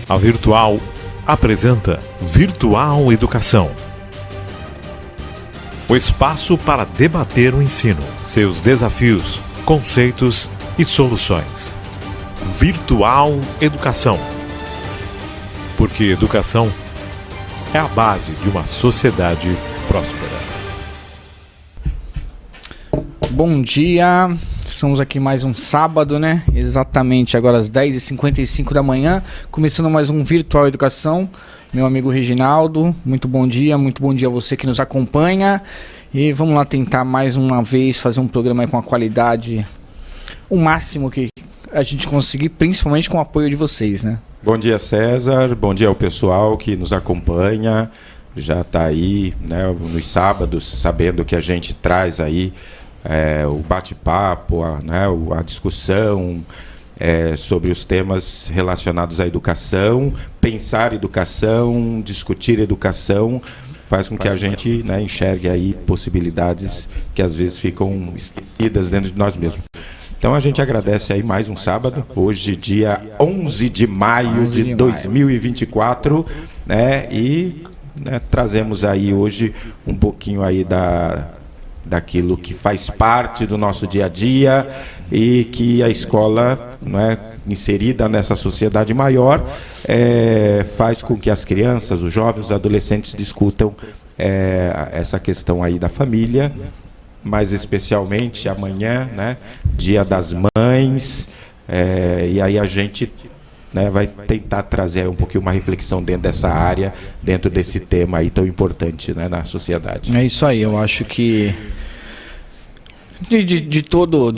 A Virtual apresenta Virtual Educação. O espaço para debater o ensino, seus desafios, conceitos e soluções. Virtual Educação. Porque educação é a base de uma sociedade próspera. Bom dia, estamos aqui mais um sábado, né? Exatamente agora às 10h55 da manhã, começando mais um Virtual Educação. Meu amigo Reginaldo, muito bom dia a você que nos acompanha. E vamos lá tentar mais uma vez fazer um programa aí com a qualidade, o máximo que a gente conseguir, principalmente com o apoio de vocês, né? Bom dia, César, bom dia ao pessoal que nos acompanha, já está aí, né, nos sábados, sabendo que a gente traz aí o bate-papo, a discussão sobre os temas relacionados à educação, pensar educação, discutir educação, faz com que a gente, né, enxergue aí possibilidades que às vezes ficam esquecidas dentro de nós mesmos. Então a gente agradece aí mais um sábado, hoje dia 11 de maio de 2024, né, e trazemos aí hoje um pouquinho aí daquilo que faz parte do nosso dia a dia e que a escola, inserida nessa sociedade maior, faz com que as crianças, os jovens, os adolescentes discutam essa questão aí da família, mais especialmente amanhã, né, Dia das Mães, e aí a gente vai tentar trazer um pouquinho uma reflexão dentro dessa área, dentro desse tema aí tão importante, né, na sociedade. É isso aí, eu acho que de todo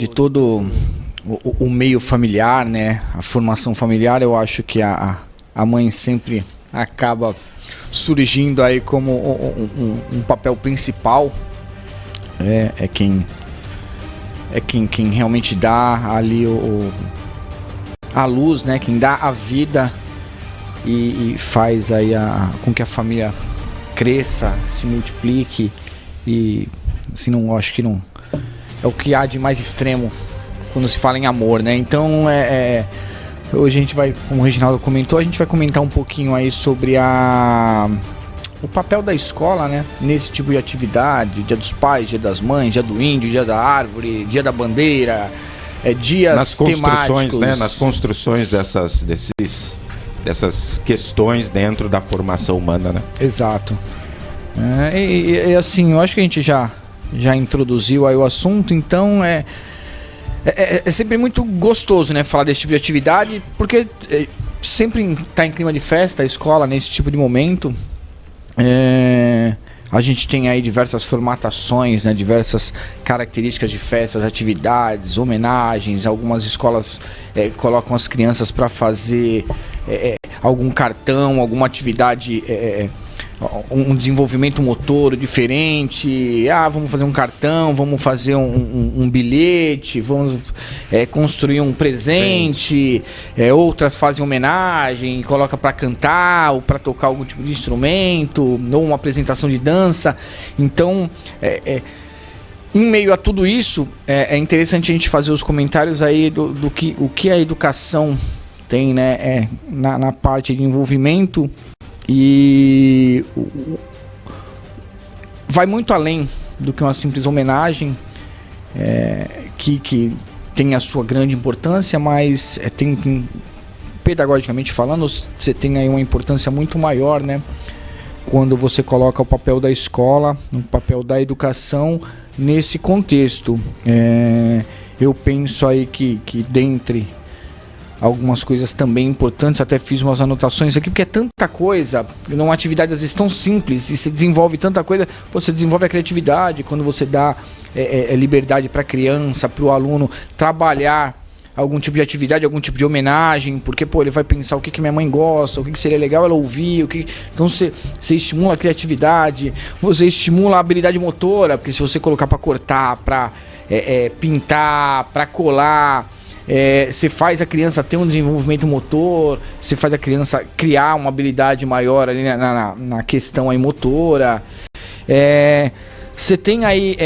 o meio familiar, né, a formação familiar, eu acho que a mãe sempre acaba surgindo aí como um papel principal. Quem realmente dá ali a luz, né? Quem dá a vida e faz aí com que a família cresça, se multiplique e assim, não acho que não é o que há de mais extremo quando se fala em amor, né? Então hoje a gente vai, como o Reginaldo comentou, a gente vai comentar um pouquinho aí sobre o papel da escola, né, nesse tipo de atividade, Dia dos Pais, Dia das Mães, Dia do Índio, Dia da Árvore, Dia da Bandeira, dias nas construções, temáticos. né, nas construções dessas questões dentro da formação humana, né? Exato. E assim, eu acho que a gente já introduziu aí o assunto, então é sempre muito gostoso, né, falar desse tipo de atividade, porque sempre está em clima de festa a escola nesse tipo de momento. A gente tem aí diversas formatações, né, diversas características de festas, atividades, homenagens. Algumas escolas colocam as crianças para fazer algum cartão, alguma atividade, um desenvolvimento motor diferente. Vamos fazer um cartão, vamos fazer um bilhete, vamos construir um presente. Outras fazem homenagem, coloca para cantar ou para tocar algum tipo de instrumento, ou uma apresentação de dança. Então, em meio a tudo isso, é interessante a gente fazer os comentários aí do que a educação tem, né, na parte de envolvimento. E vai muito além do que uma simples homenagem, que tem a sua grande importância, mas pedagogicamente falando, você tem aí uma importância muito maior, né, quando você coloca o papel da escola, o papel da educação nesse contexto. Eu penso aí que dentre algumas coisas também importantes, até fiz umas anotações aqui, porque é tanta coisa, numa atividade às vezes tão simples, e você desenvolve tanta coisa. Você desenvolve a criatividade quando você dá liberdade para a criança, para o aluno trabalhar algum tipo de atividade, algum tipo de homenagem, porque ele vai pensar o que minha mãe gosta, o que seria legal ela ouvir, então você estimula a criatividade, você estimula a habilidade motora, porque se você colocar para cortar, para pintar, para colar, você faz a criança ter um desenvolvimento motor, você faz a criança criar uma habilidade maior ali na questão aí motora. Você tem aí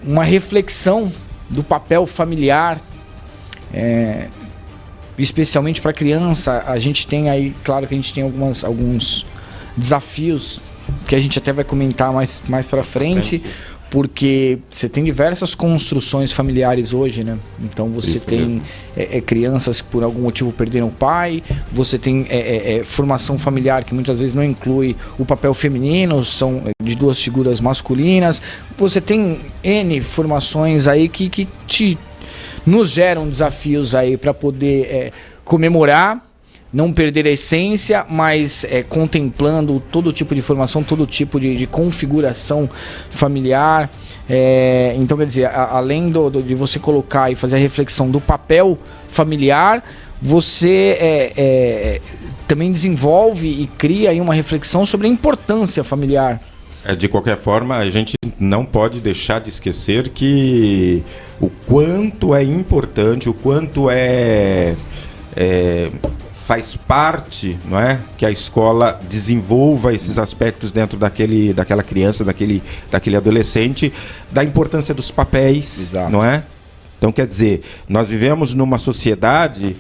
uma reflexão do papel familiar, especialmente para criança, a gente tem aí, claro que a gente tem alguns desafios que a gente até vai comentar mais para frente, porque você tem diversas construções familiares hoje, né? Então você tem crianças que por algum motivo perderam o pai, você tem formação familiar que muitas vezes não inclui o papel feminino, são de duas figuras masculinas, você tem N formações aí que nos geram desafios aí para poder comemorar, não perder a essência, mas contemplando todo tipo de formação, todo tipo de configuração familiar. Então, quer dizer, além de você colocar e fazer a reflexão do papel familiar, você também desenvolve e cria aí uma reflexão sobre a importância familiar. De qualquer forma, a gente não pode deixar de esquecer que o quanto é importante, o quanto faz parte, não é, que a escola desenvolva esses aspectos dentro daquela criança, daquele adolescente, da importância dos papéis. Exato. Não é? Então, quer dizer, nós vivemos numa sociedade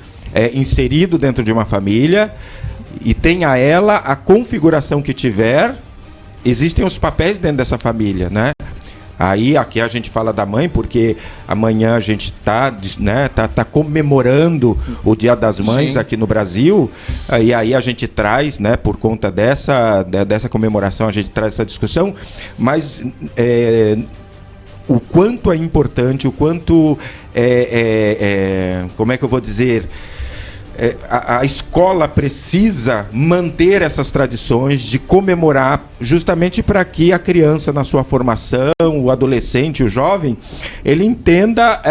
inserido dentro de uma família e tenha ela a configuração que tiver, existem os papéis dentro dessa família, né? Aí aqui a gente fala da mãe porque amanhã a gente tá comemorando o Dia das Mães. Sim. Aqui no Brasil, e aí a gente traz, né, por conta dessa comemoração, a gente traz essa discussão, mas o quanto é importante, o quanto como é que eu vou dizer, a escola precisa manter essas tradições de comemorar, justamente para que a criança, na sua formação, o adolescente, o jovem, ele entenda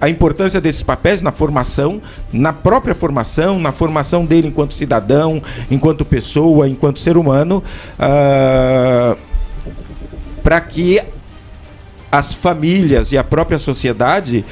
a importância desses papéis na formação, na própria formação, na formação dele enquanto cidadão, enquanto pessoa, enquanto ser humano, para que as famílias e a própria sociedade,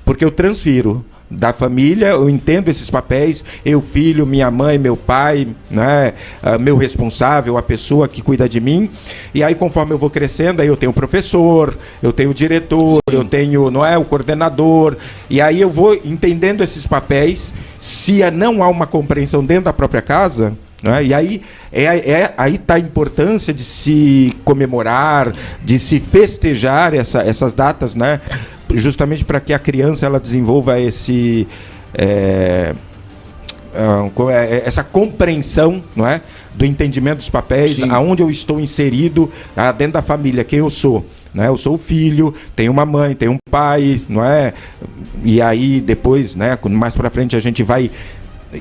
porque eu transfiro da família, eu entendo esses papéis, eu, filho, minha mãe, meu pai, né, meu responsável, a pessoa que cuida de mim, e aí conforme eu vou crescendo, aí eu tenho o professor, eu tenho o diretor, sim, eu tenho, o coordenador, e aí eu vou entendendo esses papéis. Se não há uma compreensão dentro da própria casa, né, e aí aí está a importância de se comemorar, de se festejar essas datas, né? Justamente para que a criança ela desenvolva essa compreensão, não é, do entendimento dos papéis. Sim. Aonde eu estou inserido dentro da família, quem eu sou. Né? Eu sou o filho, tenho uma mãe, tenho um pai, não é? E aí depois, né, mais para frente a gente vai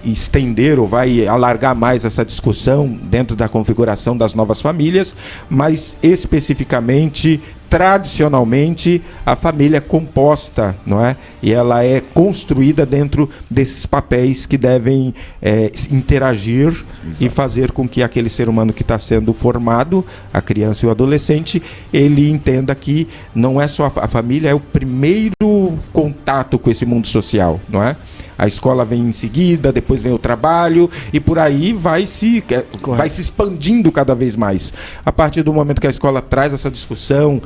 estender ou vai alargar mais essa discussão dentro da configuração das novas famílias, mas especificamente, tradicionalmente, a família é composta, não é? E ela é construída dentro desses papéis que devem interagir. Exato. E fazer com que aquele ser humano que está sendo formado, a criança e o adolescente, ele entenda que não é só a família, é o primeiro contato com esse mundo social, não é? A escola vem em seguida, depois vem o trabalho e por aí vai se expandindo cada vez mais. A partir do momento que a escola traz essa discussão,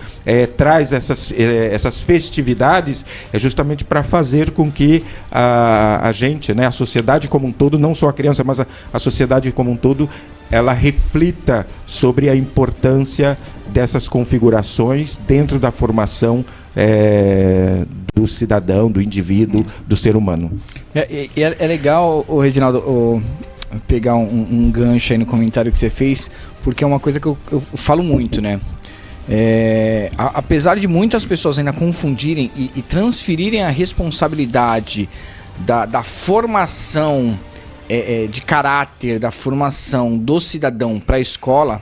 traz essas festividades, é justamente para fazer com que a gente, né, a sociedade como um todo, não só a criança, mas a sociedade como um todo, ela reflita sobre a importância dessas configurações dentro da formação do cidadão, do indivíduo, do ser humano. É legal, Reginaldo, pegar um gancho aí no comentário que você fez, porque é uma coisa que eu falo muito, né? Apesar de muitas pessoas ainda confundirem e transferirem a responsabilidade da formação de caráter, da formação do cidadão para a escola,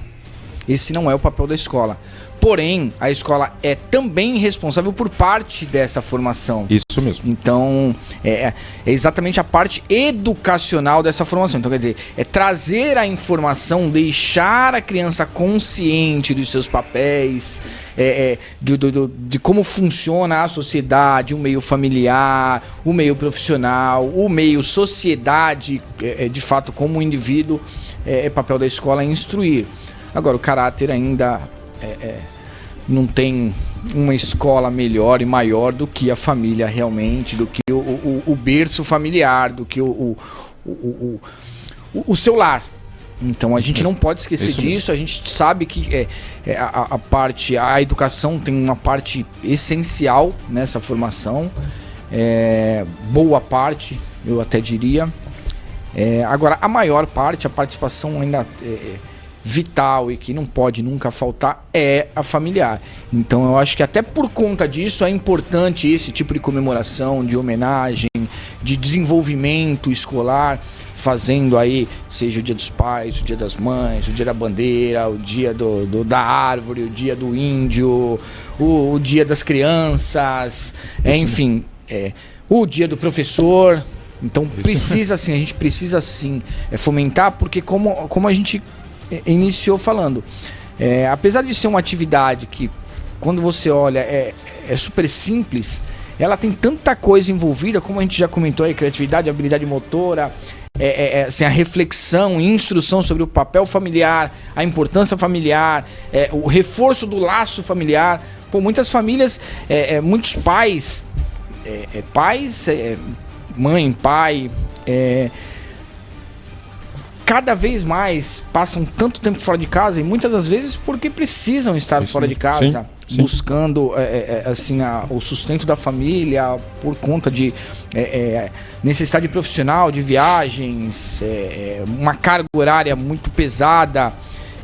esse não é o papel da escola. Porém, a escola é também responsável por parte dessa formação. Isso mesmo. Então, é exatamente a parte educacional dessa formação. Então, quer dizer, é trazer a informação, deixar a criança consciente dos seus papéis, de como funciona a sociedade, o meio familiar, o meio profissional, o meio sociedade, de fato, como um indivíduo, papel da escola é instruir. Agora, o caráter ainda não tem uma escola melhor e maior do que a família realmente, do que o berço familiar, do que o seu lar. Então a gente não pode esquecer disso. A gente sabe que a educação tem uma parte essencial nessa formação, boa parte, eu até diria. Agora, a maior parte, a participação ainda vital e que não pode nunca faltar é a familiar. Então eu acho que até por conta disso é importante esse tipo de comemoração, de homenagem, de desenvolvimento escolar, fazendo aí, seja o dia dos pais, o dia das mães, o dia da bandeira, o dia da árvore, o dia do índio, o dia das crianças, enfim, o dia do professor. Então precisa sim, a gente precisa sim fomentar, porque como a gente iniciou falando, apesar de ser uma atividade que, quando você olha, é super simples, ela tem tanta coisa envolvida, como a gente já comentou aí, criatividade, habilidade motora, assim, a reflexão e instrução sobre o papel familiar, a importância familiar, o reforço do laço familiar. Pô, muitas famílias, muitos pais, mãe, pai, cada vez mais passam tanto tempo fora de casa, e muitas das vezes porque precisam estar fora de casa, sim. Buscando assim, o sustento da família por conta de necessidade profissional, de viagens, uma carga horária muito pesada.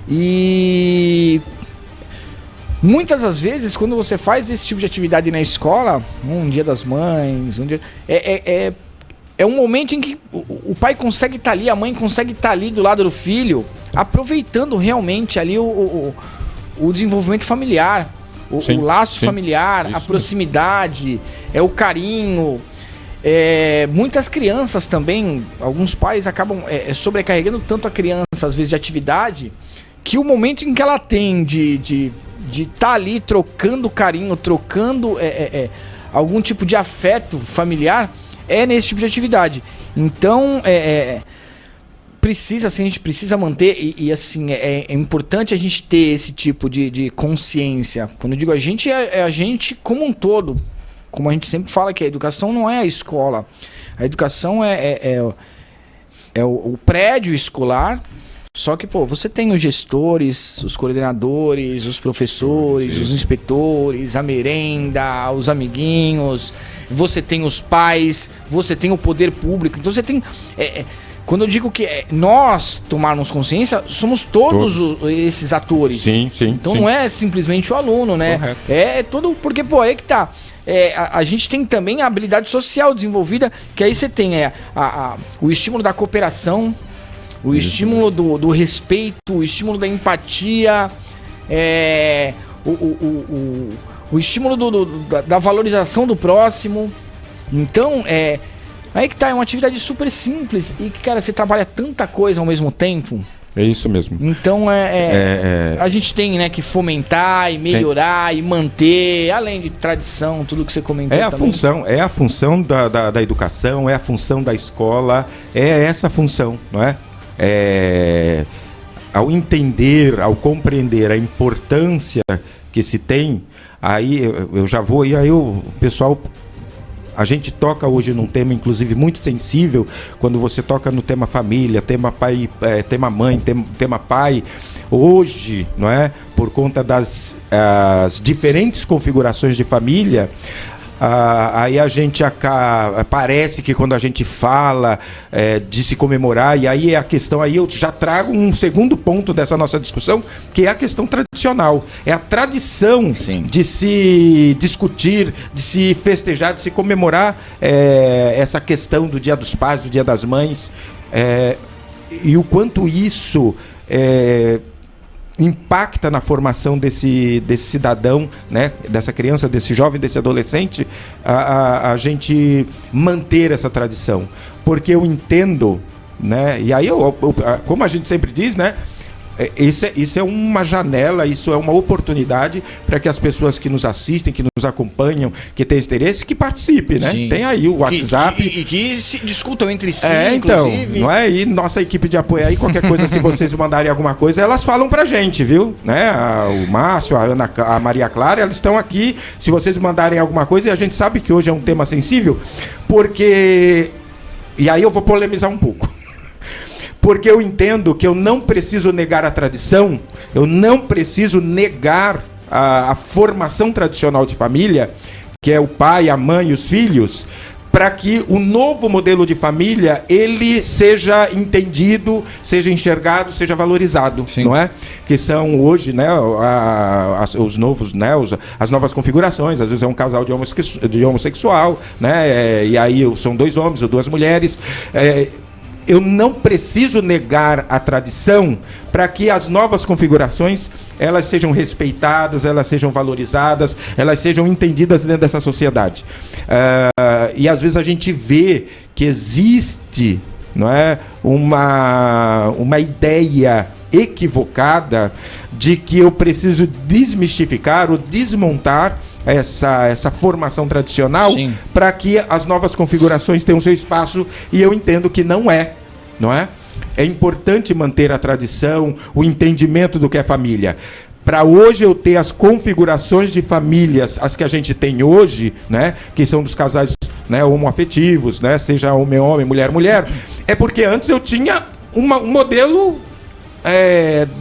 E muitas das vezes, quando você faz esse tipo de atividade na escola, um dia das mães, é um momento em que o pai consegue estar ali, a mãe consegue estar ali do lado do filho, aproveitando realmente ali o desenvolvimento familiar, o laço familiar, a proximidade, o carinho. Muitas crianças também, alguns pais acabam sobrecarregando tanto a criança, às vezes, de atividade, que o momento em que ela tem de estar ali trocando carinho, trocando algum tipo de afeto familiar, nesse tipo de atividade. Então, precisa, assim, a gente precisa manter, e assim, é importante a gente ter esse tipo de consciência. Quando eu digo a gente, é a gente como um todo. Como a gente sempre fala, que a educação não é a escola. A educação é o prédio escolar. Só que, você tem os gestores, os coordenadores, os professores, os inspetores, a merenda, os amiguinhos, você tem os pais, você tem o poder público. Então você tem... quando eu digo que nós tomarmos consciência, somos todos esses atores. Sim. Então não é simplesmente o aluno, né? Correto. É todo... Porque, aí que tá. A gente tem também a habilidade social desenvolvida, que aí você tem o estímulo da cooperação, o estímulo do respeito, o estímulo da empatia, o estímulo da valorização do próximo. Então, aí que tá, é uma atividade super simples e que, cara, você trabalha tanta coisa ao mesmo tempo. É isso mesmo. Então, a gente tem, né, que fomentar e melhorar e manter, além de tradição, tudo que você comentou também. É a função da educação, é a função da escola, é essa função, não é? Ao entender, ao compreender a importância que se tem, aí eu já vou, e aí o pessoal, a gente toca hoje num tema inclusive muito sensível, quando você toca no tema família, tema pai, tema mãe, tema pai, hoje, não é? Por conta das diferentes configurações de família, aí a gente parece que quando a gente fala de se comemorar, e aí a questão, aí eu já trago um segundo ponto dessa nossa discussão, que é a questão tradicional, é a tradição de se discutir, de se festejar, de se comemorar essa questão do Dia dos Pais, do Dia das Mães, e o quanto isso impacta na formação desse cidadão, né, dessa criança, desse jovem, desse adolescente, a gente manter essa tradição. Porque eu entendo, né, e aí como a gente sempre diz, né, Isso é uma janela, isso é uma oportunidade para que as pessoas que nos assistem, que nos acompanham, que têm interesse, que participem, né? Sim. Tem aí o WhatsApp. E que se discutam entre si, Então, inclusive. não é? E nossa equipe de apoio aí, qualquer coisa, se vocês mandarem alguma coisa, elas falam pra gente, viu? Né? O Márcio, a Ana, a Maria Clara, elas estão aqui. Se vocês mandarem alguma coisa, e a gente sabe que hoje é um tema sensível, porque... E aí eu vou polemizar um pouco. Porque eu entendo que eu não preciso negar a tradição, eu não preciso negar a formação tradicional de família, que é o pai, a mãe e os filhos, para que o novo modelo de família ele seja entendido, seja enxergado, seja valorizado, Sim. não é? Que são hoje, né, os novos, né, as novas configurações. Às vezes é um casal de homossexual, né, e aí são 2 homens ou 2 mulheres. Eu não preciso negar a tradição para que as novas configurações elas sejam respeitadas, elas sejam valorizadas, elas sejam entendidas dentro dessa sociedade. E às vezes a gente vê que existe, não é, uma ideia equivocada de que eu preciso desmistificar ou desmontar essa formação tradicional para que as novas configurações tenham seu espaço, e eu entendo que não é. É importante manter a tradição, o entendimento do que é família. Para hoje eu ter as configurações de famílias, as que a gente tem hoje, né, que são dos casais, né, homoafetivos, né, seja homem-homem, mulher-mulher, é porque antes eu tinha um modelo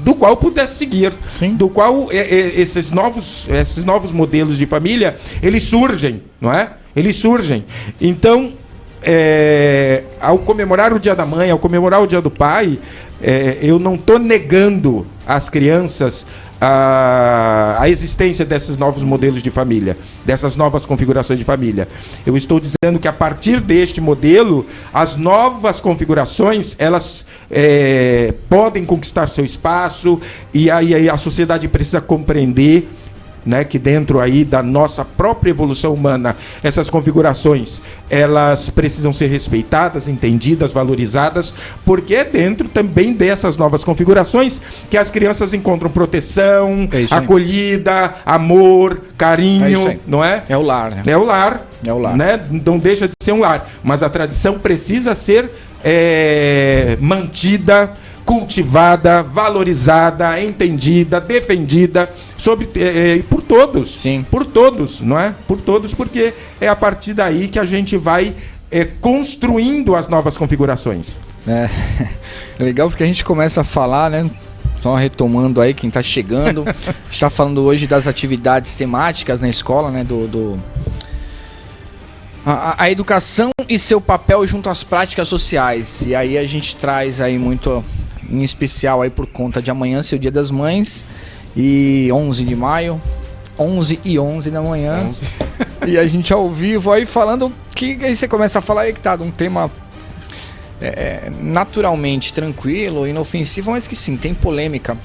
do qual eu pudesse seguir. Sim. Do qual esses novos modelos de família, eles surgem, não é? Eles surgem. Então, ao comemorar o Dia da Mãe, ao comemorar o Dia do Pai, eu não estou negando às crianças a existência desses novos modelos de família, dessas novas configurações de família. Eu estou dizendo que a partir deste modelo, as novas configurações, elas podem conquistar seu espaço, e aí a sociedade precisa compreender, né, que dentro aí da nossa própria evolução humana, essas configurações, elas precisam ser respeitadas, entendidas, valorizadas, porque é dentro também dessas novas configurações que as crianças encontram proteção, acolhida, amor, carinho, não é? É o lar, né? É o lar. É o lar. Né? Não deixa de ser um lar, mas a tradição precisa ser mantida, cultivada, valorizada, entendida, defendida por todos. Sim. Por todos, não é? Por todos, porque é a partir daí que a gente vai construindo as novas configurações. É legal porque a gente começa a falar, né? Só retomando aí quem está chegando, está falando hoje das atividades temáticas na escola, né? A educação e seu papel junto às práticas sociais. E aí a gente traz aí muito, em especial aí por conta de amanhã ser o Dia das Mães, e 11 de maio, 11h11 da manhã. 11. E a gente ao vivo aí falando que aí você começa a falar aí que tá de um tema naturalmente tranquilo, inofensivo, mas que sim, tem polêmica,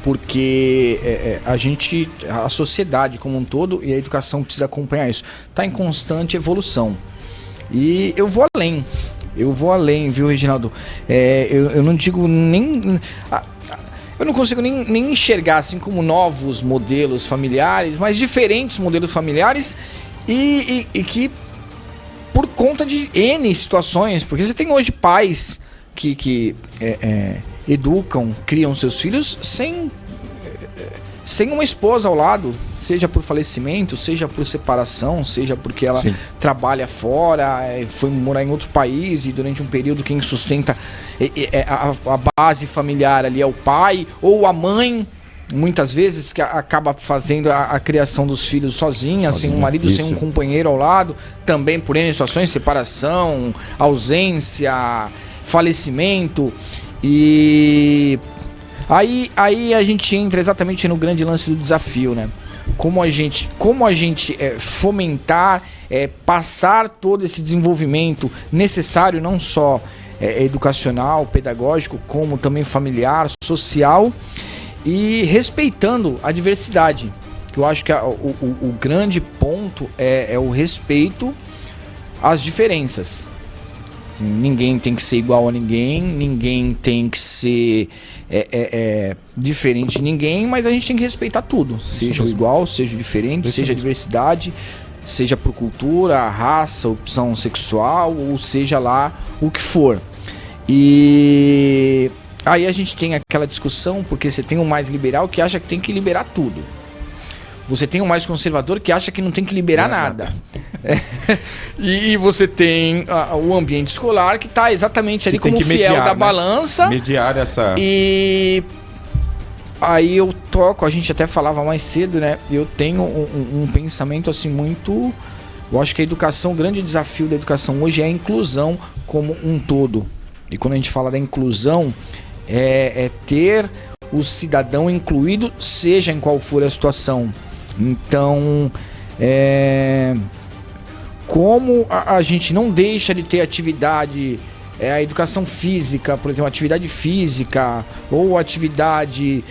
porque a sociedade como um todo e a educação precisa acompanhar isso, tá em constante evolução. E eu vou além, viu, Reginaldo? Eu não digo nem... Eu não consigo nem enxergar assim como novos modelos familiares, mas diferentes modelos familiares e que por conta de N situações, porque você tem hoje pais que educam, criam seus filhos sem uma esposa ao lado, seja por falecimento, seja por separação, seja porque ela trabalha fora, foi morar em outro país e durante um período quem sustenta a base familiar ali é o pai ou a mãe, muitas vezes que acaba fazendo a criação dos filhos sozinha, sem um marido, sem um companheiro ao lado, também por N situações, separação, ausência, falecimento. E aí a gente entra exatamente no grande lance do desafio, né? Como a gente fomentar, passar todo esse desenvolvimento necessário, não só educacional, pedagógico, como também familiar, social, e respeitando a diversidade. Que eu acho que o grande ponto é o respeito às diferenças. Ninguém tem que ser igual a ninguém tem que ser diferente de ninguém, mas a gente tem que respeitar tudo. Seja o igual, seja o diferente, seja a diversidade, seja por cultura, raça, opção sexual, ou seja lá o que for. E aí a gente tem aquela discussão, porque você tem o mais liberal que acha que tem que liberar tudo. Você tem o mais conservador que acha que não tem que liberar nada. E você tem o ambiente escolar que está exatamente ali como fiel da balança. Mediar essa... E aí eu toco, a gente até falava mais cedo, né? Eu tenho um pensamento assim muito... Eu acho que a educação, o grande desafio da educação hoje é a inclusão como um todo. E quando a gente fala da inclusão, é ter o cidadão incluído, seja em qual for a situação. Então, como a gente não deixa de ter atividade, a educação física, por exemplo, atividade física ou atividade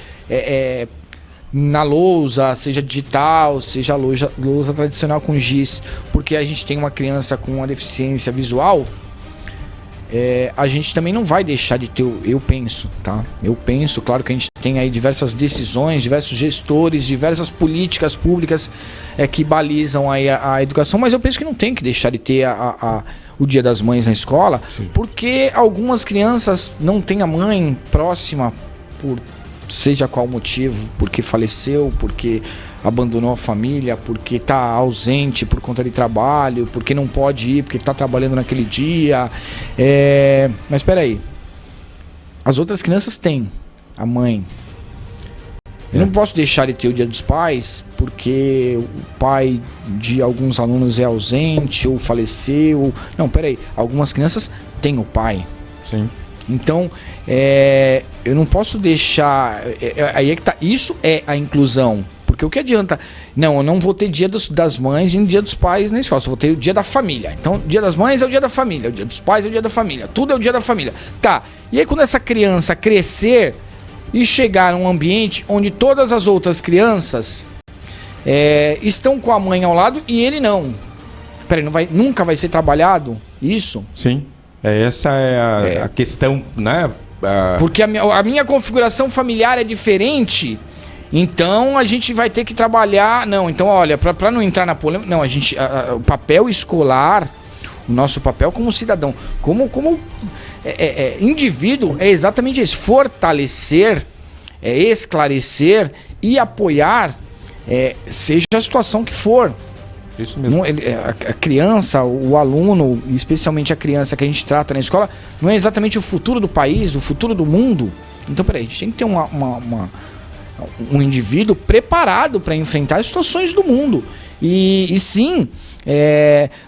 na lousa, seja digital, seja lousa tradicional com giz, porque a gente tem uma criança com uma deficiência visual, a gente também não vai deixar de ter, eu penso, tá? Eu penso, claro que a gente tem aí diversas decisões, diversos gestores, diversas políticas públicas que balizam aí a educação, mas eu penso que não tem que deixar de ter o Dia das Mães na escola, sim, porque algumas crianças não têm a mãe próxima por seja qual motivo, porque faleceu, porque abandonou a família, porque está ausente por conta de trabalho, porque não pode ir, porque está trabalhando naquele dia. Mas espera aí, as outras crianças têm a mãe. Eu não posso deixar de ter o Dia dos Pais porque o pai de alguns alunos é ausente ou faleceu. Não, espera aí, algumas crianças têm o pai. Sim. Então, eu não posso deixar... Aí é que tá. Isso é a inclusão. Porque o que adianta? Não, eu não vou ter Dia das Mães e Dia dos Pais na escola. Só vou ter o Dia da Família. Então, Dia das Mães é o Dia da Família. O Dia dos Pais é o Dia da Família. Tudo é o Dia da Família. Tá. E aí, quando essa criança crescer e chegar num ambiente onde todas as outras crianças estão com a mãe ao lado e ele não. Peraí, nunca vai ser trabalhado isso? Sim. Essa é a questão, né? Porque a minha configuração familiar é diferente, então a gente vai ter que trabalhar. Não, então olha, para não entrar na polêmica, não, o papel escolar, o nosso papel como cidadão, como indivíduo é exatamente isso: fortalecer, esclarecer e apoiar, seja a situação que for. Isso mesmo. A criança, o aluno, especialmente a criança que a gente trata na escola, não é exatamente o futuro do país, o futuro do mundo. Então, peraí, a gente tem que ter um indivíduo preparado para enfrentar as situações do mundo. E sim,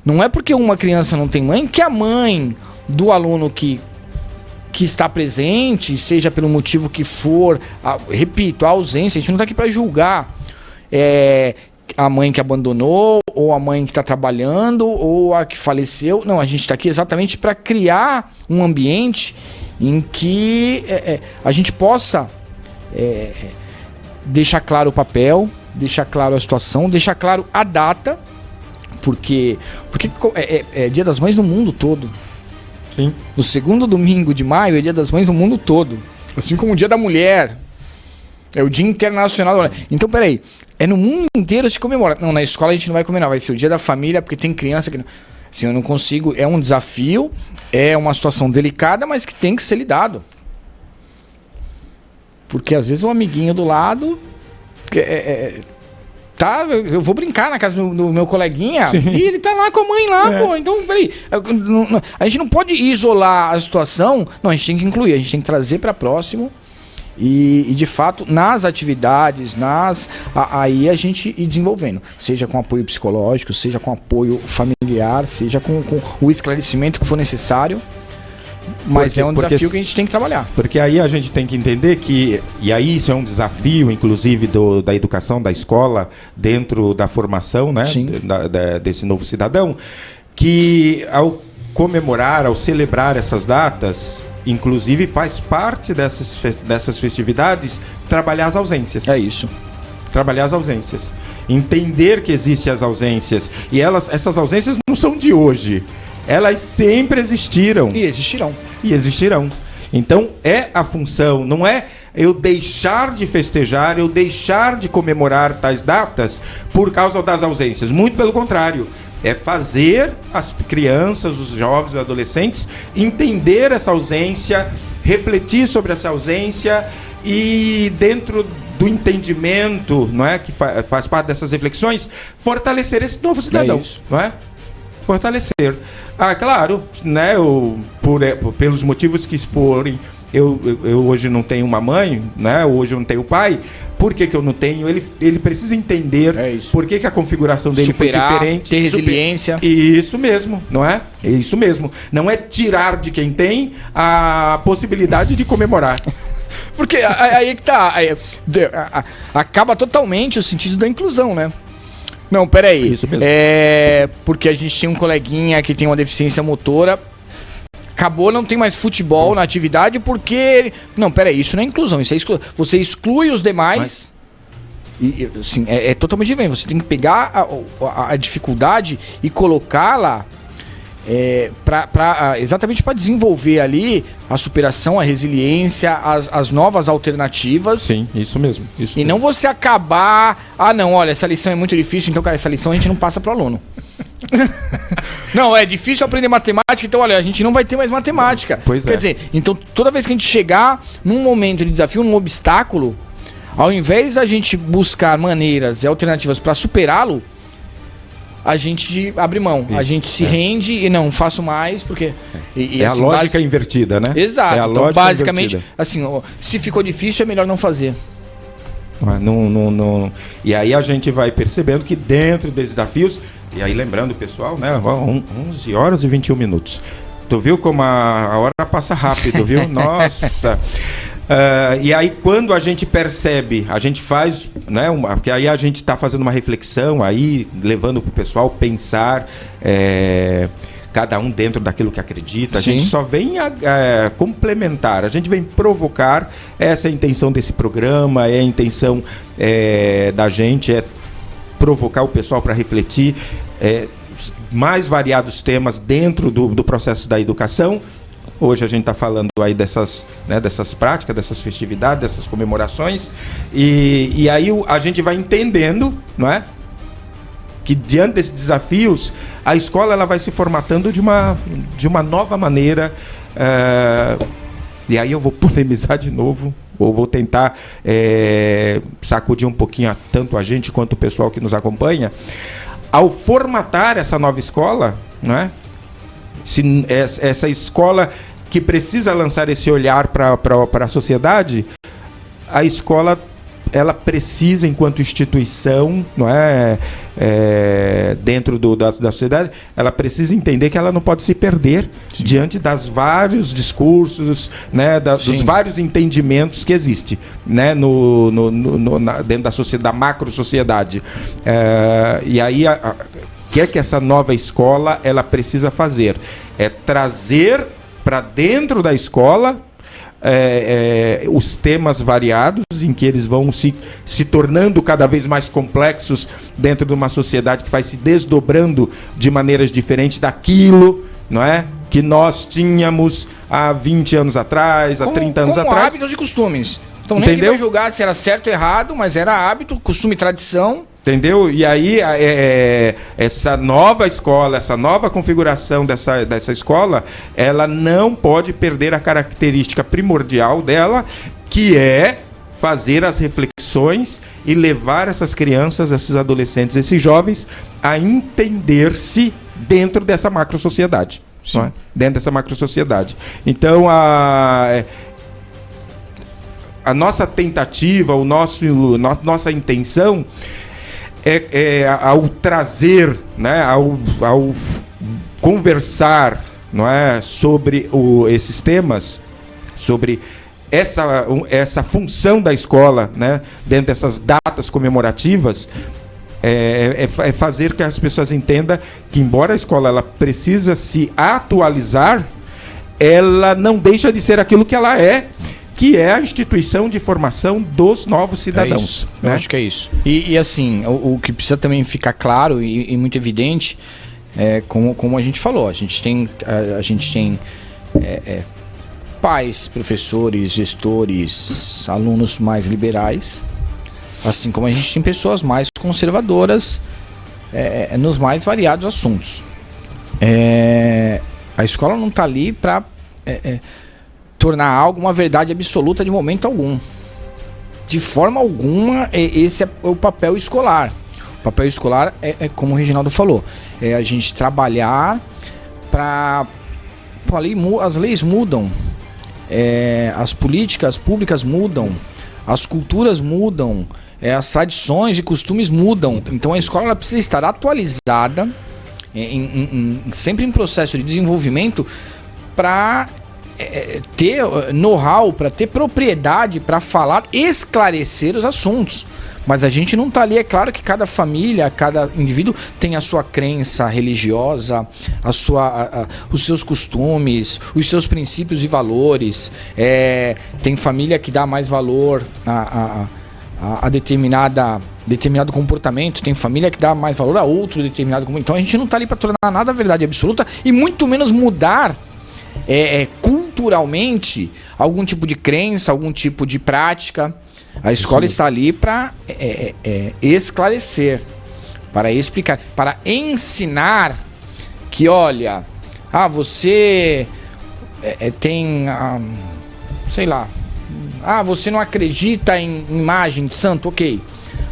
não é porque uma criança não tem mãe que a mãe do aluno que está presente, seja pelo motivo que for, repito, a ausência, a gente não está aqui para julgar. A mãe que abandonou, ou a mãe que está trabalhando, ou a que faleceu. Não, a gente está aqui exatamente para criar um ambiente em que a gente possa deixar claro o papel, deixar claro a situação, deixar claro a data, porque é Dia das Mães no mundo todo. Sim. No segundo domingo de maio é Dia das Mães no mundo todo, assim como o Dia da Mulher. É o Dia Internacional da Mulher. Então, peraí, no mundo inteiro se comemora. Não, na escola a gente não vai comemorar, vai ser o Dia da Família, porque tem criança que... Assim, eu não consigo... É um desafio, é uma situação delicada, mas que tem que ser lidado. Porque às vezes o amiguinho do lado... tá, eu vou brincar na casa do meu coleguinha, sim, e ele tá lá com a mãe lá, pô. Então, peraí, a gente não pode isolar a situação. Não, a gente tem que incluir, a gente tem que trazer para próximo. E de fato, nas atividades, aí a gente ir desenvolvendo, seja com apoio psicológico, seja com apoio familiar, seja com o esclarecimento que for necessário. Mas é um desafio que a gente tem que trabalhar. Porque aí a gente tem que entender que, e aí isso é um desafio, inclusive, da educação, da escola, dentro da formação, né, desse novo cidadão, que ao comemorar, ao celebrar essas datas, inclusive faz parte dessas festividades trabalhar as ausências. É isso. Trabalhar as ausências. Entender que existem as ausências. E essas ausências não são de hoje. elas sempre existiram. E existirão. E existirão. Então, é a função, não é eu deixar de festejar, eu deixar de comemorar tais datas por causa das ausências. Muito pelo contrário. É fazer as crianças, os jovens, os adolescentes entender essa ausência, refletir sobre essa ausência e, dentro do entendimento, não é, que faz parte dessas reflexões, fortalecer esse novo cidadão. Não é? Fortalecer. Claro, né, pelos motivos que forem, eu hoje não tenho uma mãe, né, hoje eu não tenho pai. Por que eu não tenho? Ele precisa entender por que a configuração dele superar, foi diferente. Ter resiliência. Isso mesmo, não é? Isso mesmo. Não é tirar de quem tem a possibilidade de comemorar. Porque aí que tá. Acaba totalmente o sentido da inclusão, né? Não, peraí. Isso mesmo. Porque a gente tem um coleguinha que tem uma deficiência motora. Acabou, não tem mais futebol na atividade porque... Não, peraí, isso não é inclusão, isso é exclusão. Você exclui os demais... E, assim, é totalmente diferente. Você tem que pegar a dificuldade e colocá-la exatamente para desenvolver ali a superação, a resiliência, as novas alternativas. Sim, isso mesmo. E não você acabar... não, olha, essa lição é muito difícil, então, cara, essa lição a gente não passa para o aluno. Não, é difícil aprender matemática, então olha, a gente não vai ter mais matemática. Quer dizer, então toda vez que a gente chegar num momento de desafio, num obstáculo, ao invés da gente buscar maneiras e alternativas para superá-lo, a gente abre mão, a gente se rende e não faço mais, porque... é assim, a lógica invertida, né? Exato, é a então basicamente, invertida. Assim, se ficou difícil é melhor não fazer. Não. E aí a gente vai percebendo que dentro desses desafios, e aí lembrando, pessoal, né, 11 horas e 21 minutos. Tu viu como a hora passa rápido, viu? Nossa! E aí quando a gente percebe, a gente faz, né, porque aí a gente está fazendo uma reflexão, aí levando para o pessoal pensar... cada um dentro daquilo que acredita. Sim. A gente só vem complementar, a gente vem provocar. Essa é a intenção desse programa, é a intenção da gente, é provocar o pessoal para refletir mais variados temas dentro do processo da educação. Hoje a gente está falando aí dessas práticas, dessas festividades, dessas comemorações, e aí a gente vai entendendo, não é? Que diante desses desafios, a escola ela vai se formatando de uma nova maneira. E aí eu vou polemizar de novo, ou vou tentar sacudir um pouquinho tanto a gente quanto o pessoal que nos acompanha. Ao formatar essa nova escola, não é? Essa escola que precisa lançar esse olhar para a sociedade, a escola... ela precisa, enquanto instituição, não é, dentro da sociedade, ela precisa entender que ela não pode se perder diante das vários discursos, né, dos vários entendimentos que existem, né, dentro da macro-sociedade. E aí, o que é que essa nova escola ela precisa fazer? É trazer para dentro da escola os temas variados, em que eles vão se tornando cada vez mais complexos dentro de uma sociedade que vai se desdobrando de maneiras diferentes daquilo, não é? Que nós tínhamos há 20 anos atrás, há 30 anos atrás. Hábitos e costumes. Então nem que vai julgar se era certo ou errado, mas era hábito, costume e tradição. Entendeu? E aí, essa nova escola, essa nova configuração dessa escola, ela não pode perder a característica primordial dela, que é fazer as reflexões e levar essas crianças, esses adolescentes, esses jovens a entender-se dentro dessa macro-sociedade. Não é? Dentro dessa macro-sociedade. Então, a nossa tentativa, nossa intenção... ao trazer, né, ao conversar, não é, sobre esses temas, sobre essa função da escola, né, dentro dessas datas comemorativas, é fazer que as pessoas entendam que, embora a escola ela precisa se atualizar, ela não deixa de ser aquilo que ela é, que é a instituição de formação dos novos cidadãos. Né? Eu acho que é isso. E assim, o que precisa também ficar claro e muito evidente como a gente falou, a gente tem pais, professores, gestores, alunos mais liberais, assim como a gente tem pessoas mais conservadoras nos mais variados assuntos. A escola não está ali para tornar algo uma verdade absoluta de momento algum. De forma alguma, esse é o papel escolar. O papel escolar como o Reginaldo falou, é a gente trabalhar para... As leis mudam, as políticas públicas mudam, as culturas mudam, as tradições e costumes mudam. Então a escola ela precisa estar atualizada, sempre em processo de desenvolvimento, para ter know-how, para ter propriedade para falar, esclarecer os assuntos. Mas a gente não está ali, é claro que cada família, cada indivíduo tem a sua crença religiosa, os seus costumes, os seus princípios e valores. Tem família que dá mais valor a determinado comportamento, tem família que dá mais valor a outro determinado comportamento. Então a gente não está ali para tornar nada verdade absoluta e muito menos mudar culturalmente algum tipo de crença, algum tipo de prática. A escola está ali para esclarecer, para explicar, para ensinar que, olha, você tem, sei lá, você não acredita em imagem de santo, ok.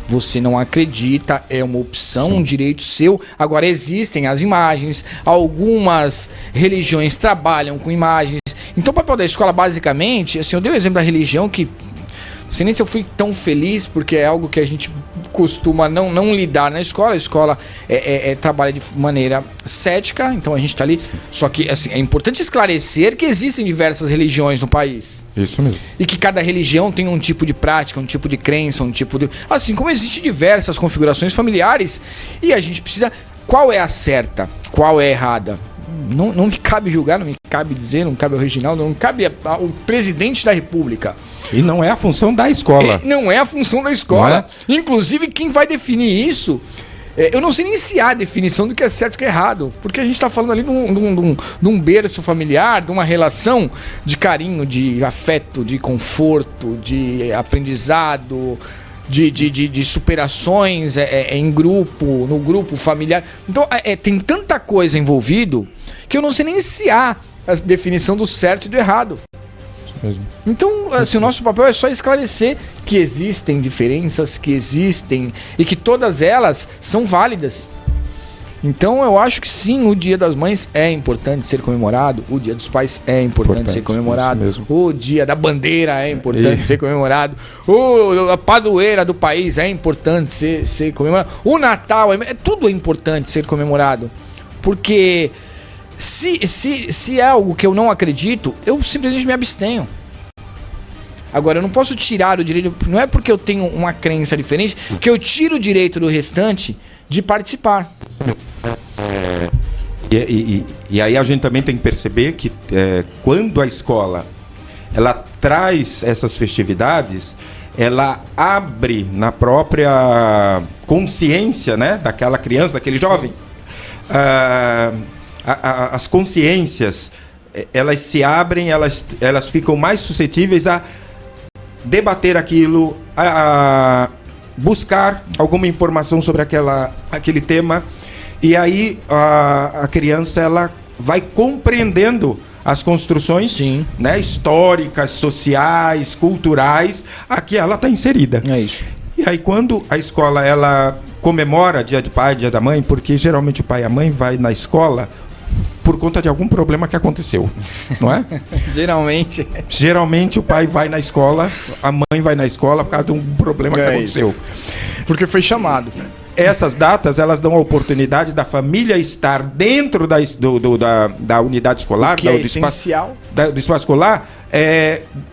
Você não acredita, é uma opção, um direito seu. Agora, existem as imagens, algumas religiões trabalham com imagens. Então, o papel da escola, basicamente, assim, eu dei o exemplo da religião que... Não sei nem se eu fui tão feliz, porque é algo que a gente costuma não lidar na escola. A escola trabalha de maneira cética, então a gente está ali. Só que assim, é importante esclarecer que existem diversas religiões no país. Isso mesmo. E que cada religião tem um tipo de prática, um tipo de crença, um tipo de... Assim como existem diversas configurações familiares. E a gente precisa... Qual é a certa? Qual é a errada? Não me cabe julgar, não me cabe dizer, não cabe ao Reginaldo, não cabe ao presidente da República. E não é a função da escola. Não é a função da escola. Inclusive, quem vai definir isso... eu não sei nem se há definição do que é certo e o que é errado. Porque a gente está falando ali de um berço familiar, de uma relação de carinho, de afeto, de conforto, de aprendizado... De superações em grupo, no grupo familiar. Então, tem tanta coisa envolvido que eu não sei nem se há a definição do certo e do errado. Isso mesmo. Então, assim, o nosso papel é só esclarecer que existem diferenças, que existem e que todas elas são válidas. Então, eu acho que sim, o Dia das Mães é importante ser comemorado, o Dia dos Pais é importante ser comemorado, o Dia da Bandeira é importante ser comemorado, a padroeira do país é importante ser comemorado, o Natal, tudo é importante ser comemorado, porque se é algo que eu não acredito, eu simplesmente me abstenho. Agora, eu não posso tirar o direito, não é porque eu tenho uma crença diferente, que eu tiro o direito do restante de participar. E aí a gente também tem que perceber que quando a escola ela traz essas festividades, ela abre na própria consciência, né, daquela criança, daquele jovem, as consciências, elas se abrem, elas ficam mais suscetíveis a debater aquilo, a buscar alguma informação sobre aquele tema. E aí a criança ela vai compreendendo as construções, né, históricas, sociais, culturais, a que ela está inserida. É isso. E aí quando a escola ela comemora Dia do Pai, Dia da Mãe, porque geralmente o pai e a mãe vai na escola por conta de algum problema que aconteceu, não é? Geralmente o pai vai na escola, a mãe vai na escola por causa de um problema que aconteceu. Porque foi chamado. Essas datas, elas dão a oportunidade da família estar dentro da unidade escolar, que é essencial. Do espaço escolar,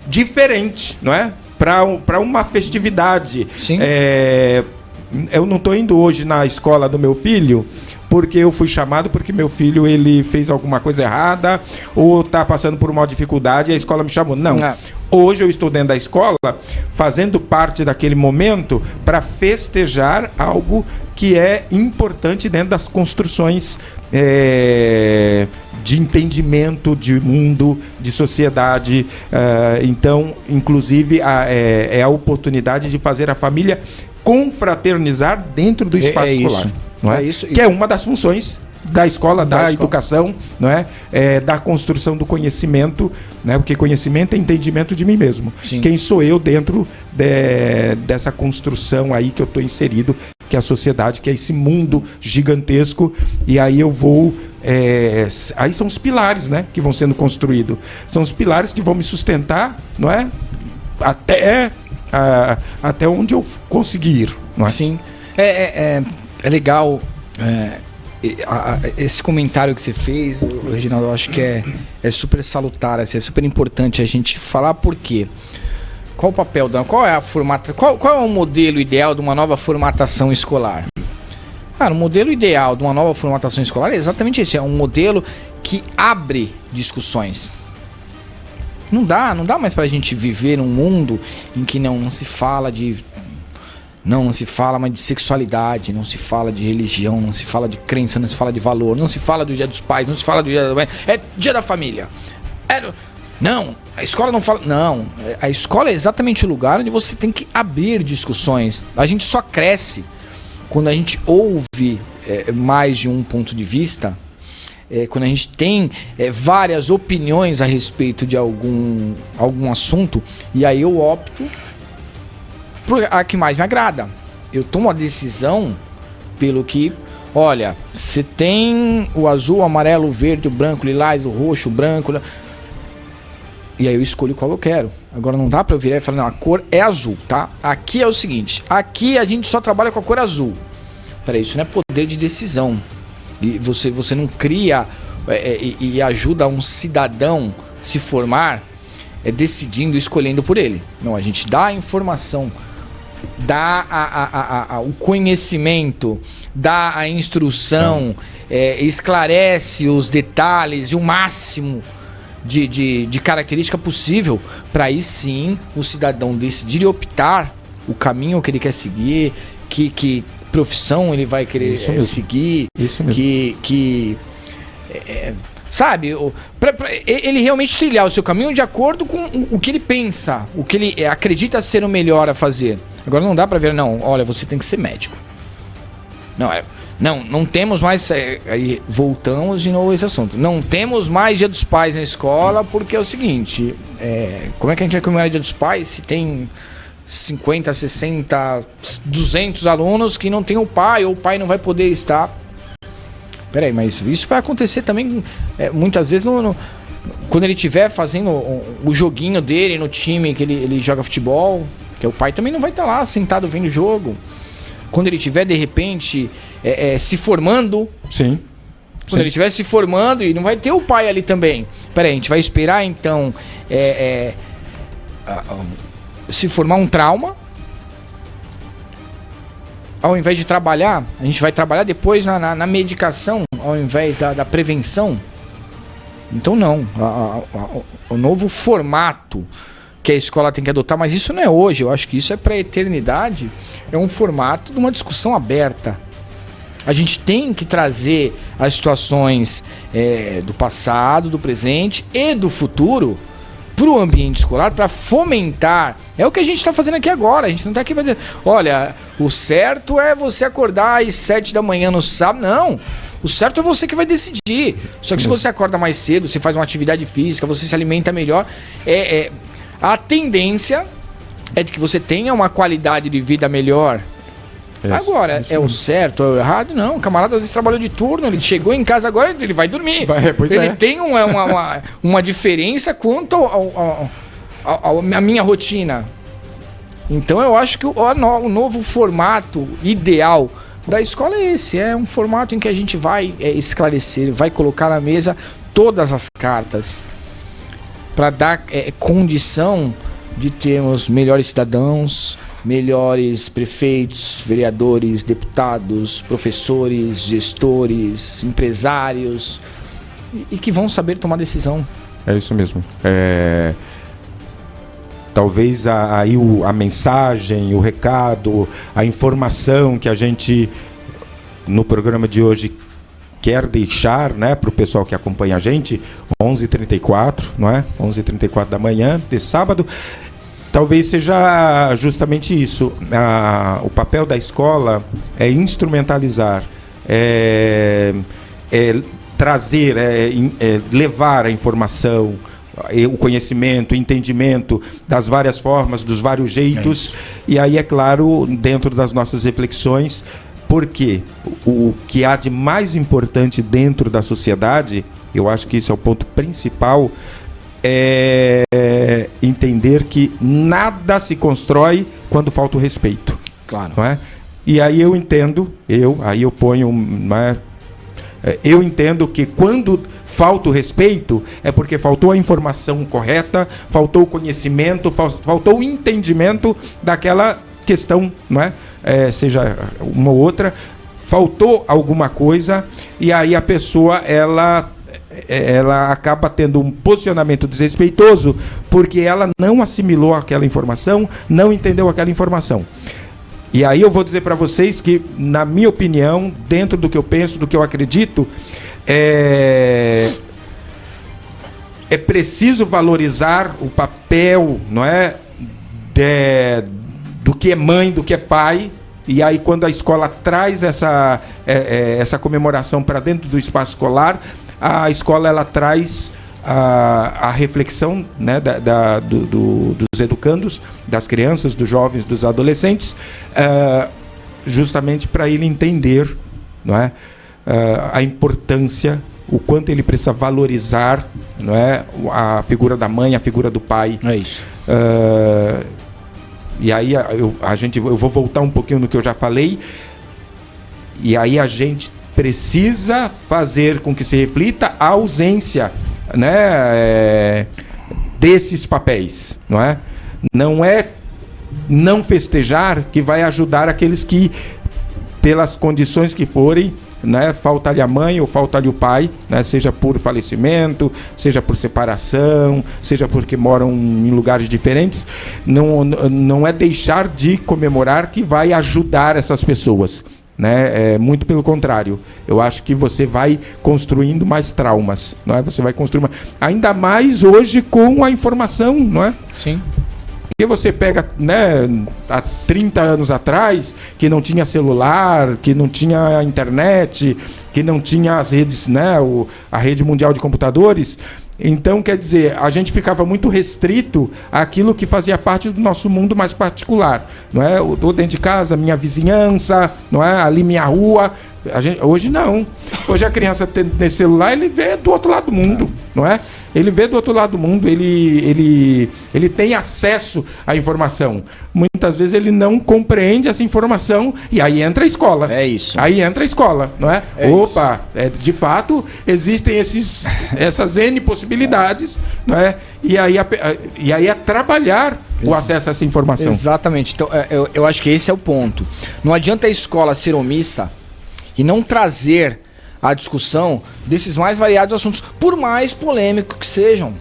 diferente, não é? Para uma festividade. Sim. Eu não estou indo hoje na escola do meu filho porque eu fui chamado porque meu filho ele fez alguma coisa errada ou está passando por uma dificuldade e a escola me chamou. Não. Hoje eu estou dentro da escola fazendo parte daquele momento para festejar algo que é importante dentro das construções de entendimento de mundo, de sociedade. Então, inclusive, é a oportunidade de fazer a família confraternizar dentro do espaço escolar. Isso. Não é? Que é uma das funções da escola, da educação, não é? Da construção do conhecimento, né? Porque conhecimento é entendimento de mim mesmo. Sim. Quem sou eu dentro dessa construção aí que eu estou inserido, que é a sociedade, que é esse mundo gigantesco, e aí eu vou... aí são os pilares, né, que vão sendo construídos. São os pilares que vão me sustentar, não é? Até onde eu conseguir ir, não é? Sim. É legal... esse comentário que você fez, Reginaldo, eu acho que é super salutar, assim, é super importante a gente falar. Por quê? Qual o papel qual é a qual é o modelo ideal de uma nova formatação escolar? O modelo ideal de uma nova formatação escolar é exatamente esse, é um modelo que abre discussões. Não dá mais pra gente viver num mundo em que não se fala mais de sexualidade, não se fala de religião, não se fala de crença, não se fala de valor, não se fala do Dia dos Pais, não se fala do Dia da Mãe, é Dia da Família. Não, a escola não fala... Não, a escola é exatamente o lugar onde você tem que abrir discussões. A gente só cresce quando a gente ouve mais de um ponto de vista, quando a gente tem várias opiniões a respeito de algum assunto, e aí eu opto a que mais me agrada. Eu tomo a decisão pelo que... Olha, você tem o azul, o amarelo, o verde, o branco, o lilás, o roxo, o branco... E aí eu escolho qual eu quero. Agora não dá pra eu virar e falar, não, a cor é azul, tá? Aqui é o seguinte, aqui a gente só trabalha com a cor azul. Peraí, isso não é poder de decisão. E você não cria e ajuda um cidadão se formar decidindo, escolhendo por ele. Não, a gente dá a informação, dá o conhecimento, dá a instrução, esclarece os detalhes e o máximo de característica possível, para aí sim o cidadão decidir e optar o caminho que ele quer seguir, que profissão ele vai querer seguir, sabe, ele realmente trilhar o seu caminho de acordo com o que ele pensa, o que ele acredita ser o melhor a fazer. Agora não dá pra ver, não, olha, você tem que ser médico. Não temos mais... Aí voltamos de novo a esse assunto. Não temos mais Dia dos Pais na escola, porque é o seguinte... como é que a gente vai comemorar Dia dos Pais se tem 50, 60, 200 alunos que não tem o pai, ou o pai não vai poder estar? Peraí, mas isso vai acontecer também muitas vezes quando ele estiver fazendo o joguinho dele no time que ele joga futebol, que o pai também não vai estar lá sentado vendo o jogo. Quando ele estiver, de repente, se formando. Sim. Quando ele estiver se formando, e não vai ter o pai ali também. Peraí, a gente vai esperar, então, se formar um trauma. Ao invés de trabalhar, a gente vai trabalhar depois na medicação, ao invés da prevenção. Então, não. O novo formato que a escola tem que adotar, mas isso não é hoje, eu acho que isso é para a eternidade, é um formato de uma discussão aberta. A gente tem que trazer as situações do passado, do presente e do futuro para o ambiente escolar, para fomentar. É o que a gente está fazendo aqui agora. A gente não está aqui para dizer, olha, o certo é você acordar às 7 da manhã no sábado. Não, o certo é você que vai decidir. Só que se você acorda mais cedo, você faz uma atividade física, você se alimenta melhor, a tendência é de que você tenha uma qualidade de vida melhor. Agora, o certo, é o errado? Não, o camarada às vezes trabalhou de turno, ele chegou em casa agora, ele vai dormir. Ele tem uma diferença quanto a minha rotina. Então eu acho que o novo formato ideal da escola é esse. É um formato em que a gente vai esclarecer, vai colocar na mesa todas as cartas para dar condição de termos melhores cidadãos, melhores prefeitos, vereadores, deputados, professores, gestores, empresários, e que vão saber tomar decisão. É isso mesmo. Talvez a mensagem, o recado, a informação que a gente, no programa de hoje, quer deixar, né, para o pessoal que acompanha a gente, 11h34, não é? 11h34 da manhã, de sábado, talvez seja justamente isso. O papel da escola é instrumentalizar, trazer, levar a informação, o conhecimento, o entendimento das várias formas, dos vários jeitos, e aí, é claro, dentro das nossas reflexões, porque o que há de mais importante dentro da sociedade, eu acho que isso é o ponto principal, é entender que nada se constrói quando falta o respeito. Claro. Não é? E aí eu entendo, eu ponho, né, eu entendo que quando falta o respeito é porque faltou a informação correta, faltou o conhecimento, faltou o entendimento daquela questão, não é? Seja uma ou outra, faltou alguma coisa, e aí a pessoa ela acaba tendo um posicionamento desrespeitoso porque ela não assimilou aquela informação, não entendeu aquela informação. E aí eu vou dizer para vocês que, na minha opinião, dentro do que eu penso, do que eu acredito, é preciso valorizar o papel, não é, do que é mãe, do que é pai. E aí, quando a escola traz essa comemoração para dentro do espaço escolar, a escola ela traz a reflexão, né, dos educandos, das crianças, dos jovens, dos adolescentes, justamente para ele entender, não é, a importância, o quanto ele precisa valorizar, não é, a figura da mãe, a figura do pai. É isso. E aí eu vou voltar um pouquinho no que eu já falei, e aí a gente precisa fazer com que se reflita a ausência, né, desses papéis, não é? Não é não festejar que vai ajudar aqueles que, pelas condições que forem, né, falta-lhe a mãe ou falta-lhe o pai, né, seja por falecimento, seja por separação, seja porque moram em lugares diferentes, não é deixar de comemorar que vai ajudar essas pessoas, né? Muito pelo contrário, eu acho que você vai construindo mais traumas, não é? Você vai construir ainda mais hoje com a informação, não é? Sim. Porque você pega, né, há 30 anos atrás, que não tinha celular, que não tinha internet, que não tinha as redes, né, a rede mundial de computadores. Então, quer dizer, a gente ficava muito restrito àquilo que fazia parte do nosso mundo mais particular, não é? O dentro de casa, minha vizinhança, não é? Ali minha rua. Hoje não. Hoje a criança tem celular, ele vê do outro lado do mundo, não é? Ele vê do outro lado do mundo, ele tem acesso à informação. Muitas vezes ele não compreende essa informação e aí entra a escola. É isso. Aí entra a escola, não é? Opa, de fato, existem essas N possibilidades, não é? E aí é trabalhar o acesso a essa informação. Exatamente. Então, eu acho que esse é o ponto. Não adianta a escola ser omissa e não trazer a discussão desses mais variados assuntos, por mais polêmicos que sejam.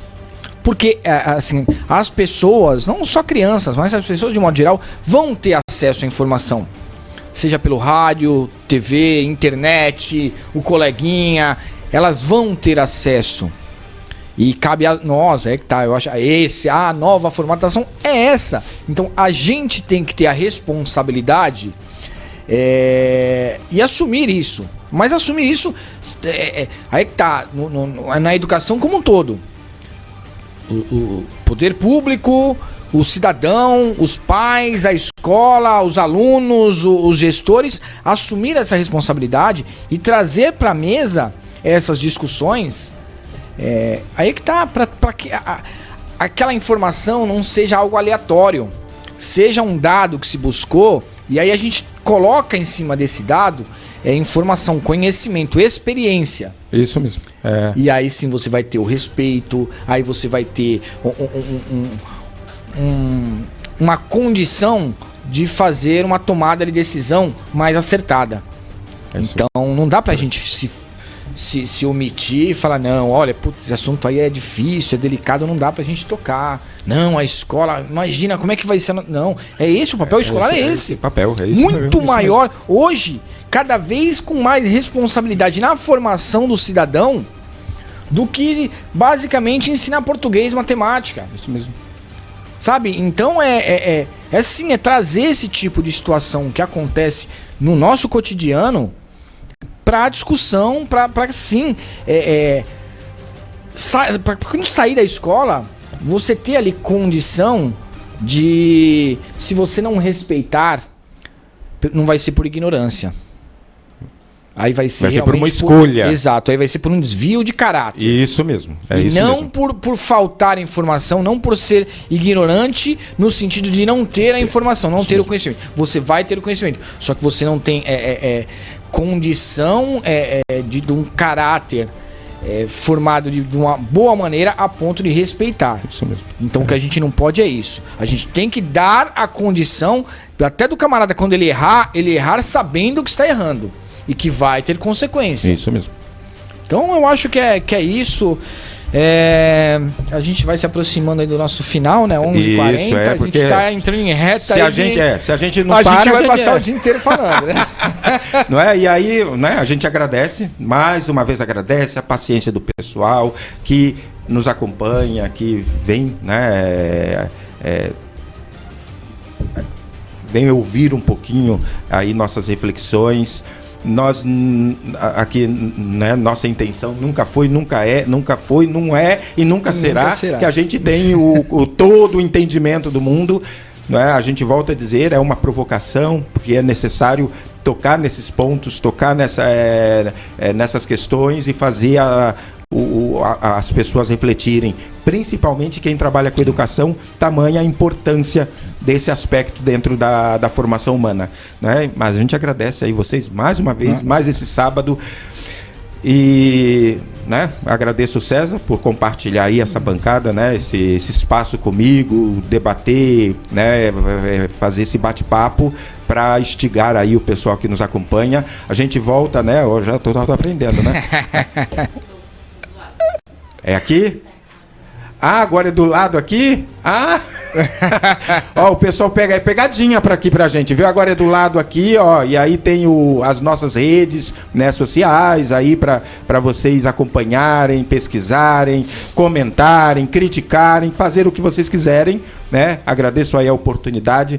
Porque, assim, as pessoas, não só crianças, mas as pessoas de modo geral, vão ter acesso à informação. Seja pelo rádio, TV, internet, o coleguinha, elas vão ter acesso. E cabe a nós, eu acho, a nova formatação é essa. Então, a gente tem que ter a responsabilidade e assumir isso. Mas assumir isso aí que tá na educação como um todo. O poder público, o cidadão, os pais, a escola, os alunos, os gestores, assumir essa responsabilidade e trazer para a mesa essas discussões. Aí que tá, para que aquela informação não seja algo aleatório, seja um dado que se buscou, e aí a gente coloca em cima desse dado informação, conhecimento, experiência. Isso mesmo. E aí sim você vai ter o respeito, aí você vai ter uma condição de fazer uma tomada de decisão mais acertada. Então não dá pra gente se omitir e falar, não, olha, putz, esse assunto aí é difícil, é delicado, não dá pra gente tocar. Não, a escola, imagina como é que vai ser. Não, é esse o papel escolar, é esse. Papel, é isso. Muito maior. Hoje, cada vez com mais responsabilidade na formação do cidadão do que basicamente ensinar português e matemática. Isso mesmo. Sabe? Então é trazer esse tipo de situação que acontece no nosso cotidiano para discussão, para sim, para quando sair da escola, você ter ali condição de, se você não respeitar, não vai ser por ignorância. Aí vai ser por uma escolha. Exato, aí vai ser por um desvio de caráter. Isso mesmo. E não por faltar informação, não por ser ignorante no sentido de não ter a informação, não ter o conhecimento. Você vai ter o conhecimento, só que você não tem condição de um caráter formado de uma boa maneira a ponto de respeitar. Isso mesmo. Então o que a gente não pode é isso. A gente tem que dar a condição, até do camarada, quando ele errar sabendo que está errando. E que vai ter consequência. Isso mesmo. Então eu acho que é isso. A gente vai se aproximando aí do nosso final, né? 11h40. A gente tá entrando em reta. Se a gente não a para, gente vai passar o dia inteiro falando, né? Não é? E aí, né, a gente agradece, mais uma vez agradece a paciência do pessoal que nos acompanha, que vem, né? Vem ouvir um pouquinho aí nossas reflexões. Nós aqui, né, nossa intenção nunca foi, não é e nunca será que a gente tem todo o entendimento do mundo, não é? A gente volta a dizer, é uma provocação, porque é necessário tocar nesses pontos, tocar nessas questões e fazer as pessoas refletirem, principalmente quem trabalha com educação, tamanha a importância desse aspecto dentro da formação humana, né? Mas a gente agradece aí vocês mais uma vez, mais esse sábado, e, né, agradeço o César por compartilhar aí essa bancada, né, esse espaço comigo, debater, né, fazer esse bate-papo para instigar aí o pessoal que nos acompanha. A gente volta, né, eu já tô aprendendo, né? É aqui? Ah, agora é do lado aqui? Ah! Ó, o pessoal pega pegadinha para aqui pra gente, viu? Agora é do lado aqui, ó, e aí tem as nossas redes, né, sociais aí para vocês acompanharem, pesquisarem, comentarem, criticarem, fazer o que vocês quiserem, né? Agradeço aí a oportunidade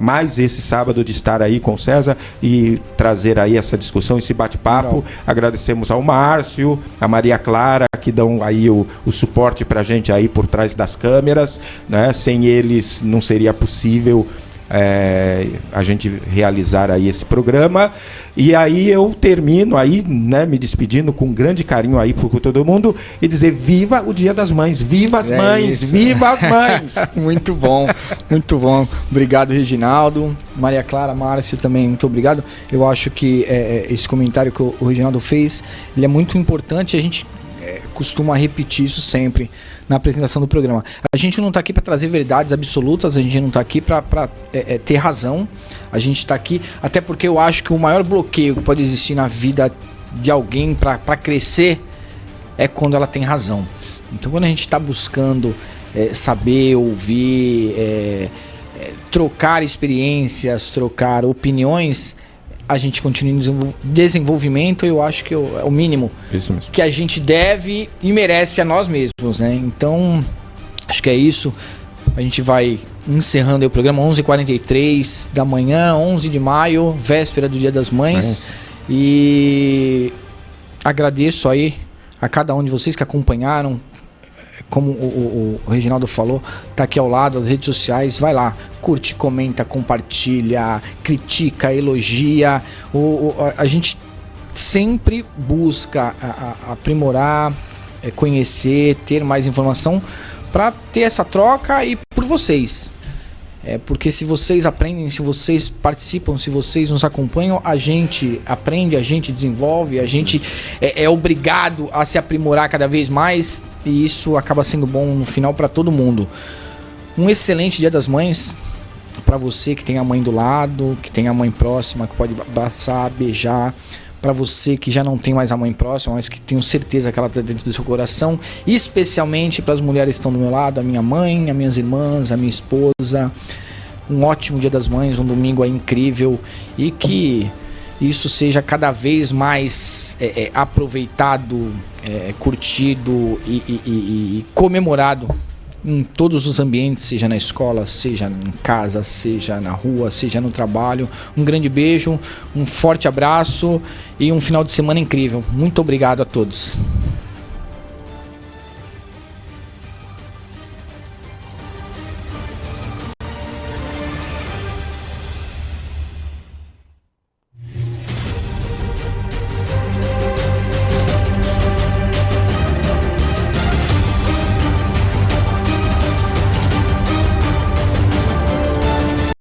mais esse sábado de estar aí com o César e trazer aí essa discussão, esse bate-papo. Agradecemos ao Márcio, a Maria Clara, que dão aí o suporte pra gente aí por trás das câmeras, né? Sem eles não seria possível a gente realizar aí esse programa. E aí eu termino aí, né, me despedindo com um grande carinho aí por todo mundo e dizer: viva o Dia das Mães, viva as mães, isso. Viva as mães. Muito bom, muito bom. Obrigado, Reginaldo, Maria Clara, Márcio também, muito obrigado. Eu acho que esse comentário que o Reginaldo fez, ele é muito importante. A gente costuma repetir isso sempre na apresentação do programa. A gente não está aqui para trazer verdades absolutas, a gente não está aqui para ter razão. A gente está aqui até porque eu acho que o maior bloqueio que pode existir na vida de alguém para crescer é quando ela tem razão. Então, quando a gente está buscando saber, ouvir, trocar experiências, trocar opiniões, a gente continua em desenvolvimento. Eu acho que é o mínimo que a gente deve e merece a nós mesmos, né? Então, acho que é isso. A gente vai encerrando aí o programa, 11h43 da manhã, 11 de maio, véspera do Dia das Mães. E agradeço aí a cada um de vocês que acompanharam. Como o Reginaldo falou, tá aqui ao lado, as redes sociais, vai lá, curte, comenta, compartilha, critica, elogia. A gente sempre busca aprimorar, conhecer, ter mais informação para ter essa troca e por vocês. Porque se vocês aprendem, se vocês participam, se vocês nos acompanham, a gente aprende, a gente desenvolve, a gente é obrigado a se aprimorar cada vez mais, e isso acaba sendo bom no final para todo mundo. Um excelente Dia das Mães para você que tem a mãe do lado, que tem a mãe próxima, que pode abraçar, beijar, para você que já não tem mais a mãe próxima, mas que tenho certeza que ela está dentro do seu coração, especialmente para as mulheres que estão do meu lado, a minha mãe, as minhas irmãs, a minha esposa. Um ótimo Dia das Mães, um domingo incrível, e que isso seja cada vez mais aproveitado, curtido e comemorado em todos os ambientes, seja na escola, seja em casa, seja na rua, seja no trabalho. Um grande beijo, um forte abraço e um final de semana incrível. Muito obrigado a todos.